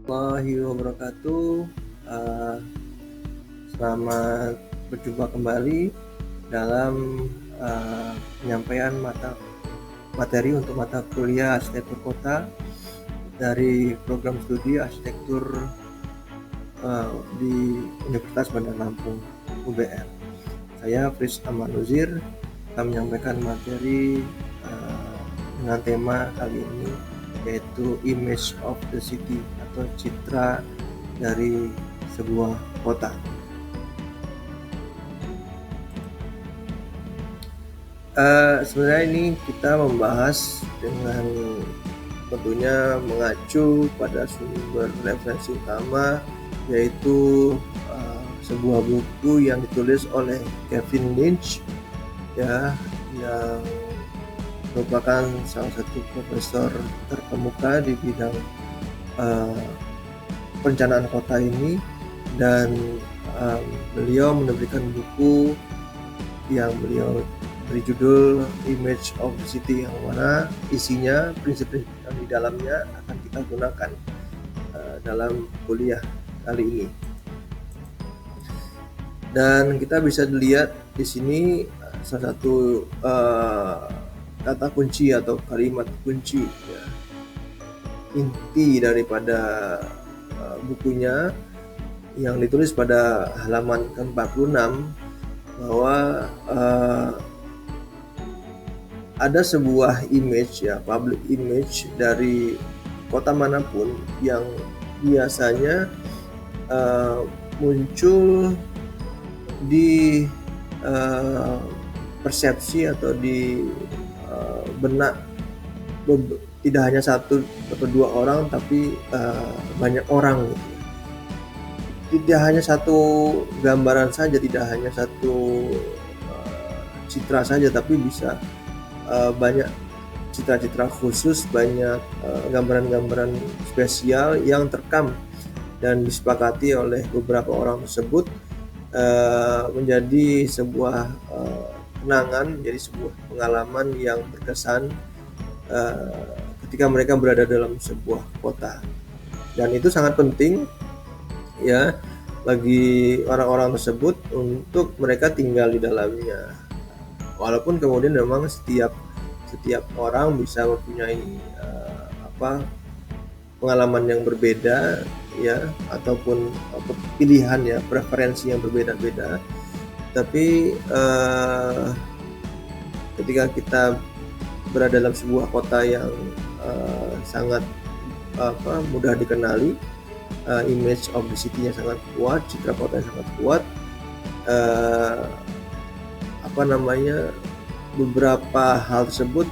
Warahmatullahi wabarakatuh. Eh, Selamat berjumpa kembali dalam penyampaian materi untuk mata kuliah arsitektur kota dari program studi arsitektur di Universitas Bandar Lampung UBR. Saya Fris Ahmad Nuzir akan menyampaikan materi dengan tema kali ini, yaitu Image of the City atau citra dari sebuah kota. Sebenarnya ini kita membahas dengan tentunya mengacu pada sumber referensi utama, yaitu sebuah buku yang ditulis oleh Kevin Lynch, ya, yang merupakan salah satu profesor terkemuka di bidang perencanaan kota ini, dan beliau menerbitkan buku yang beliau beri judul Image of the City, yang mana isinya prinsip-prinsip yang di dalamnya akan kita gunakan dalam kuliah kali ini. Dan kita bisa dilihat di sini salah satu kata kunci atau kalimat kunci, ya, inti daripada bukunya yang ditulis pada halaman ke-46, bahwa ada sebuah image, ya, public image dari kota manapun yang biasanya muncul di persepsi atau di benak tidak hanya satu atau dua orang, tapi banyak orang. Tidak hanya satu gambaran saja, tidak hanya satu citra saja, tapi bisa banyak citra-citra khusus, banyak gambaran-gambaran spesial yang terekam dan disepakati oleh beberapa orang tersebut menjadi sebuah kenangan, menjadi sebuah pengalaman yang berkesan ketika mereka berada dalam sebuah kota. Dan itu sangat penting, ya, bagi orang-orang tersebut untuk mereka tinggal di dalamnya. Walaupun kemudian memang setiap orang bisa mempunyai pengalaman yang berbeda, ya, ataupun pilihan, ya, preferensi yang berbeda-beda. Tapi ketika kita berada dalam sebuah kota yang sangat mudah dikenali, image of the city-nya sangat kuat, citra kota yang sangat kuat, beberapa hal tersebut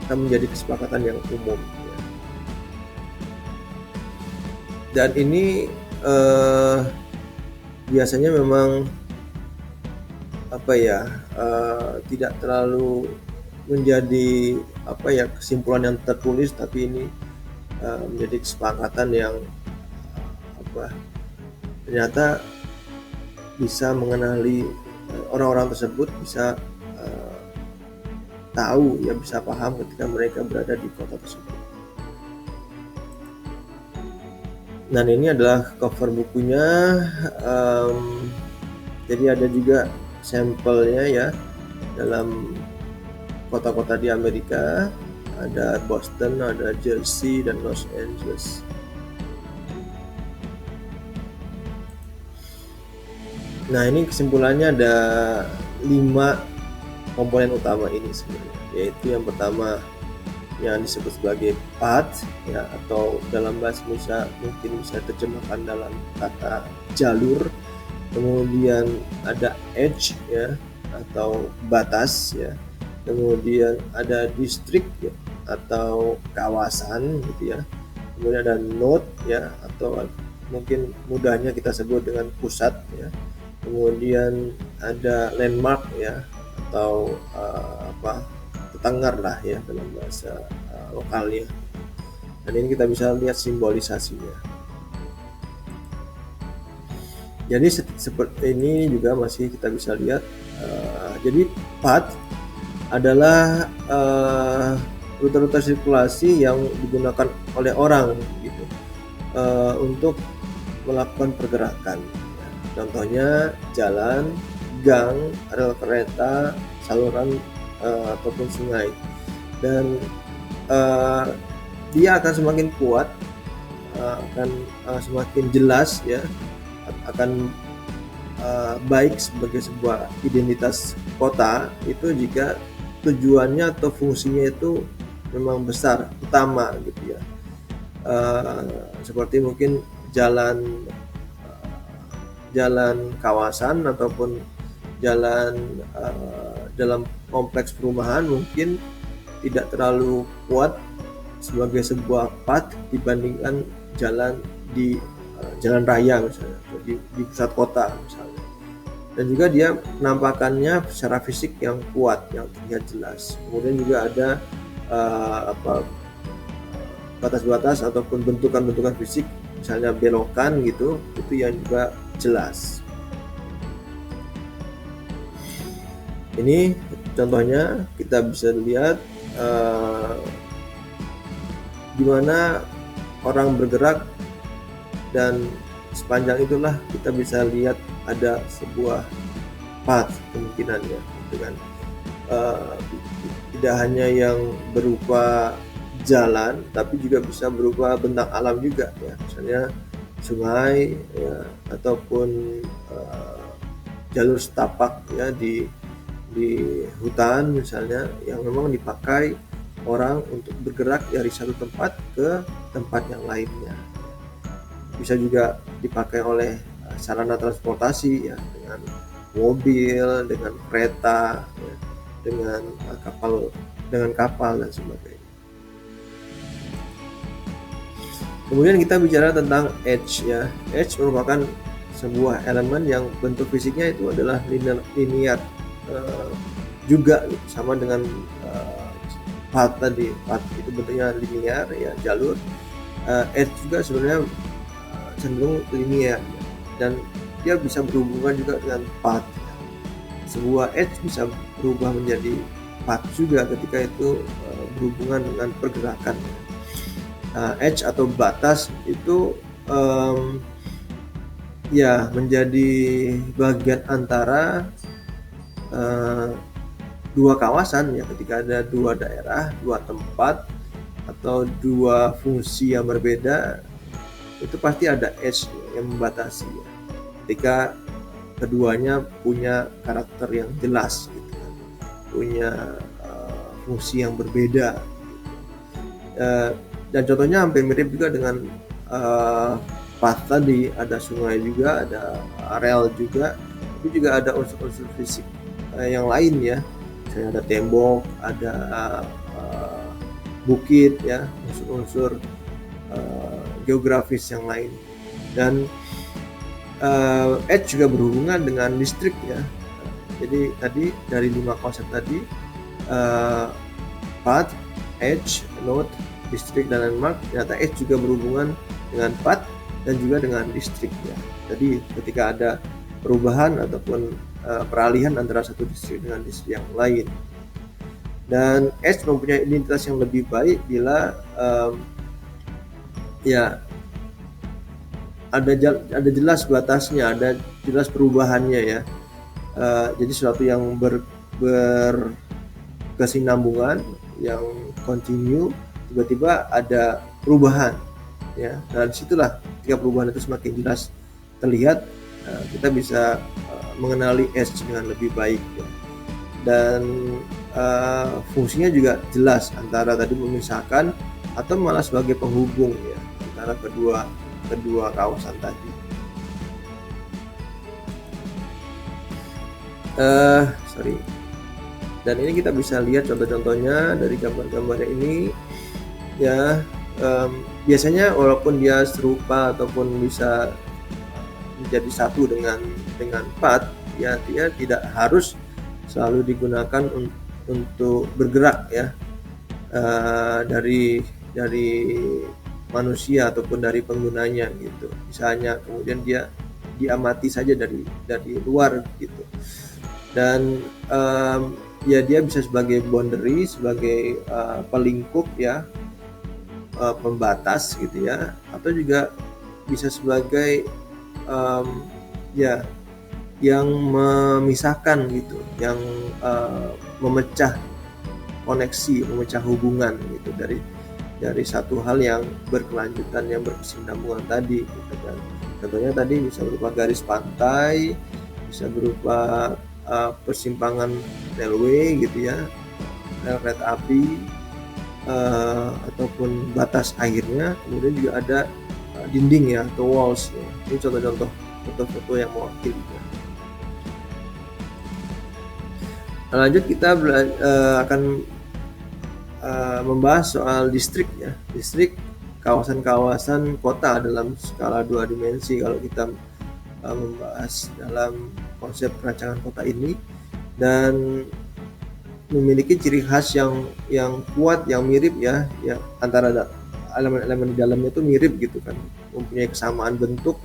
akan menjadi kesepakatan yang umum, ya. Dan ini biasanya memang tidak terlalu menjadi kesimpulan yang tertulis, tapi ini menjadi kesepakatan yang ternyata bisa mengenali orang-orang tersebut, bisa tahu, ya, bisa paham ketika mereka berada di kota tersebut. Dan ini adalah cover bukunya. Jadi ada juga sampelnya, ya, dalam kota-kota di Amerika. Ada Boston, ada Jersey, dan Los Angeles. Nah, ini kesimpulannya ada 5 komponen utama ini sebenarnya, yaitu yang pertama yang disebut sebagai path, ya, atau dalam bahasa Indonesia mungkin bisa terjemahkan dalam kata jalur. Kemudian ada edge, ya, atau batas, ya. Kemudian ada district, ya, atau kawasan, gitu, ya. Kemudian ada node, ya, atau mungkin mudahnya kita sebut dengan pusat, ya. Kemudian ada landmark, ya, atau tetanggar lah, ya, dalam bahasa lokalnya. Dan ini kita bisa lihat simbolisasinya. Jadi seperti ini juga masih kita bisa lihat. Jadi path adalah rute-rute sirkulasi yang digunakan oleh orang, gitu. untuk melakukan pergerakan. Contohnya jalan, gang, rel kereta, saluran ataupun sungai. Dan dia akan semakin kuat, akan semakin jelas ya, akan baik sebagai sebuah identitas kota itu jika tujuannya atau fungsinya itu memang besar, utama gitu ya. Seperti mungkin jalan kawasan ataupun jalan dalam kompleks perumahan mungkin tidak terlalu kuat sebagai sebuah path dibandingkan jalan di jalan raya misalnya, atau di pusat kota misalnya. Dan juga dia penampakannya secara fisik yang kuat, yang terlihat jelas. Kemudian juga ada batas-batas ataupun bentukan-bentukan fisik, misalnya belokan gitu, itu yang juga jelas. Ini contohnya kita bisa lihat gimana orang bergerak, dan sepanjang itulah kita bisa lihat ada sebuah path kemungkinannya gitu kan. Tidak hanya yang berupa jalan, tapi juga bisa berupa bentang alam juga ya, misalnya sungai ya, ataupun jalur setapak ya di hutan misalnya, yang memang dipakai orang untuk bergerak dari satu tempat ke tempat yang lainnya. Bisa juga dipakai oleh sarana transportasi ya, dengan mobil, dengan kereta ya, dengan kapal dan sebagainya. Kemudian kita bicara tentang edge ya. Edge merupakan sebuah elemen yang bentuk fisiknya itu adalah linear juga gitu, sama dengan path tadi. Path itu bentuknya linear ya, jalur. Edge juga sebenarnya cenderung linear ya, dan dia bisa berhubungan juga dengan path. Sebuah edge bisa berubah menjadi path juga ketika itu berhubungan dengan pergerakan. Edge atau batas itu ya menjadi bagian antara dua kawasan ya, ketika ada dua daerah, dua tempat atau dua fungsi yang berbeda, itu pasti ada edge yang membatasi ya, ketika keduanya punya karakter yang jelas gitu, punya fungsi yang berbeda gitu. Dan contohnya hampir mirip juga dengan path tadi, ada sungai juga, ada rel juga, tapi juga ada unsur-unsur fisik yang lain ya, misalnya ada tembok, ada bukit ya, unsur-unsur geografis yang lain. Dan edge juga berhubungan dengan distrik ya. Jadi tadi dari 5 konsep tadi, path, edge, node, distrik, dan landmark, ternyata edge juga berhubungan dengan path dan juga dengan distrik ya. Jadi ketika ada perubahan ataupun peralihan antara satu distrik dengan distrik yang lain. Dan edge mempunyai identitas yang lebih baik bila ya ada jelas batasnya, ada jelas perubahannya ya. Jadi sesuatu yang berkesinambungan, yang continue, tiba-tiba ada perubahan ya. Nah disitulah ketika perubahan itu semakin jelas terlihat, kita bisa mengenali edge dengan lebih baik ya. Dan fungsinya juga jelas, antara tadi memisahkan atau malah sebagai penghubung ya antara kedua kawasan tadi. Dan ini kita bisa lihat contoh-contohnya dari gambar-gambarnya ini ya. Biasanya walaupun dia serupa ataupun bisa menjadi satu dengan path ya, dia tidak harus selalu digunakan untuk bergerak ya, dari manusia ataupun dari penggunanya gitu. Misalnya kemudian dia diamati saja dari luar gitu. Dan ya dia bisa sebagai boundary, sebagai pelingkup ya, pembatas gitu ya, atau juga bisa sebagai ya yang memisahkan gitu, yang memecah koneksi, memecah hubungan gitu dari satu hal yang berkelanjutan, yang berkesinambungan tadi gitu kan. Contohnya tadi bisa berupa garis pantai, bisa berupa persimpangan railway gitu ya, rel kereta api, ataupun batas airnya. Kemudian juga ada dinding ya, atau walls ya. Ini contoh-contoh foto-foto yang mewakili. Lanjut kita akan membahas soal distrik ya, distrik kawasan-kawasan kota dalam skala 2 dimensi kalau kita membahas dalam konsep perancangan kota ini, dan memiliki ciri khas yang kuat, yang mirip ya antara elemen-elemen di dalamnya itu mirip gitu kan, mempunyai kesamaan bentuk,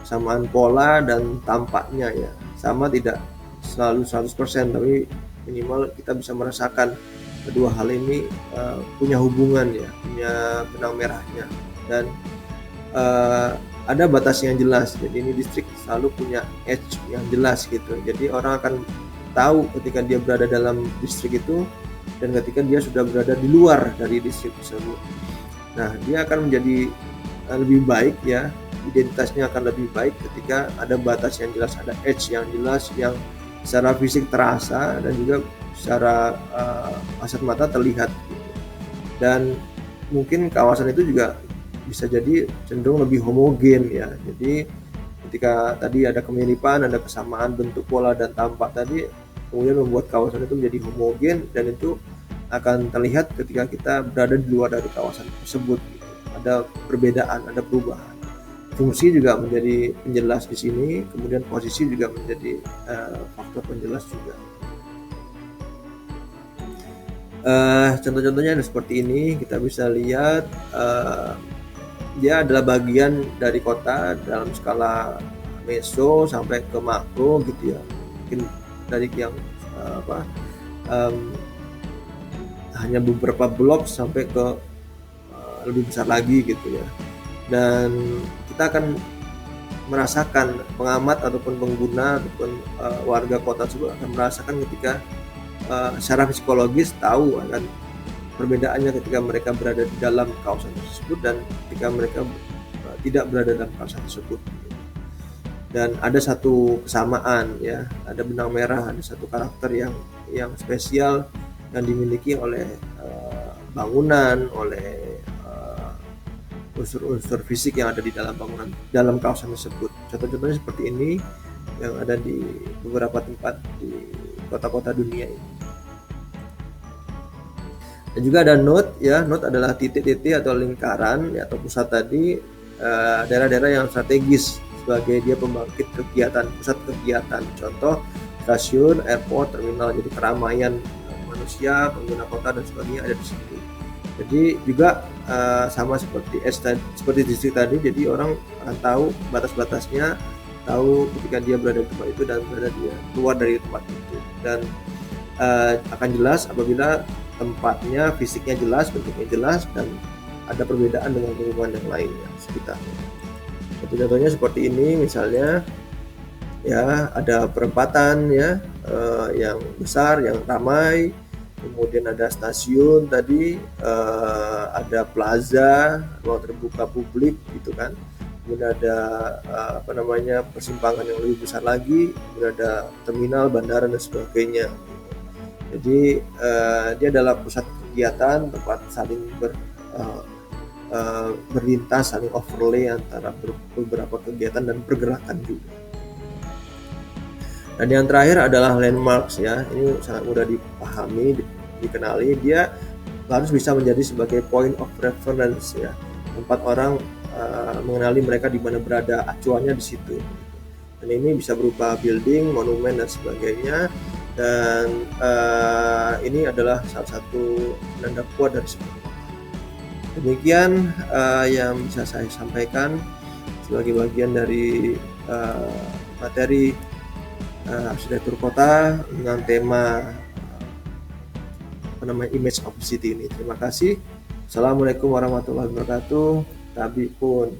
kesamaan pola dan tampaknya ya, sama tidak selalu 100%, tapi minimal kita bisa merasakan kedua hal ini punya hubungan ya, punya benang merahnya, dan ada batas yang jelas. Jadi ini distrik selalu punya edge yang jelas gitu, jadi orang akan tahu ketika dia berada dalam distrik itu dan ketika dia sudah berada di luar dari distrik tersebut. Nah, dia akan menjadi lebih baik ya, identitasnya akan lebih baik ketika ada batas yang jelas, ada edge yang jelas, yang secara fisik terasa dan juga secara kasat mata terlihat gitu. Dan mungkin kawasan itu juga bisa jadi cenderung lebih homogen ya. Jadi ketika tadi ada kemiripan, ada kesamaan bentuk, pola dan tampak tadi, kemudian membuat kawasan itu menjadi homogen, dan itu akan terlihat ketika kita berada di luar dari kawasan tersebut gitu. Ada perbedaan, ada perubahan. Fungsi juga menjadi penjelas di sini, kemudian posisi juga menjadi faktor penjelas juga. Contoh-contohnya ada seperti ini, kita bisa lihat dia adalah bagian dari kota dalam skala meso sampai ke makro gitu ya, mungkin dari yang hanya beberapa blok sampai ke lebih besar lagi gitu ya. Dan kita akan merasakan, pengamat ataupun pengguna ataupun warga kota tersebut akan merasakan ketika secara psikologis tahu akan perbedaannya ketika mereka berada di dalam kawasan tersebut dan ketika mereka tidak berada dalam kawasan tersebut. Dan ada satu kesamaan ya, ada benang merah, ada satu karakter yang spesial yang dimiliki oleh bangunan, oleh unsur-unsur fisik yang ada di dalam bangunan, dalam kawasan tersebut. Contoh-contohnya seperti ini yang ada di beberapa tempat di kota-kota dunia ini. Dan juga ada node ya, node adalah titik-titik atau lingkaran ya, atau pusat tadi, daerah-daerah yang strategis sebagai dia pembangkit kegiatan, pusat kegiatan. Contoh stasiun, airport, terminal, jadi keramaian manusia, pengguna kota dan sebagainya ada di situ. Jadi juga sama seperti distrik tadi, jadi orang akan tahu batas-batasnya, tahu ketika dia berada di tempat itu dan berada dia keluar dari tempat itu, dan akan jelas apabila tempatnya, fisiknya jelas, bentuknya jelas, dan ada perbedaan dengan lingkungan yang lainnya sekitarnya. Contohnya seperti ini misalnya ya, ada perempatan ya yang besar, yang ramai, kemudian ada stasiun tadi, ada plaza, ruang terbuka publik gitu kan, kemudian ada persimpangan yang lebih besar lagi, kemudian ada terminal, bandara dan sebagainya. Jadi dia adalah pusat kegiatan, tempat saling berlintas, saling overlay antara beberapa kegiatan dan pergerakan juga. Dan yang terakhir adalah landmarks ya, ini sangat mudah dipahami, dikenali. Dia harus bisa menjadi sebagai point of reference ya, tempat orang mengenali mereka di mana berada, acuannya di situ. Dan ini bisa berupa building, monumen dan sebagainya. Dan ini adalah salah satu penanda kuat dari sebuah kota. Demikian yang bisa saya sampaikan sebagai bagian dari materi arsitektur kota dengan tema image of the city ini. Terima kasih. Assalamualaikum warahmatullahi wabarakatuh. Tabi pun.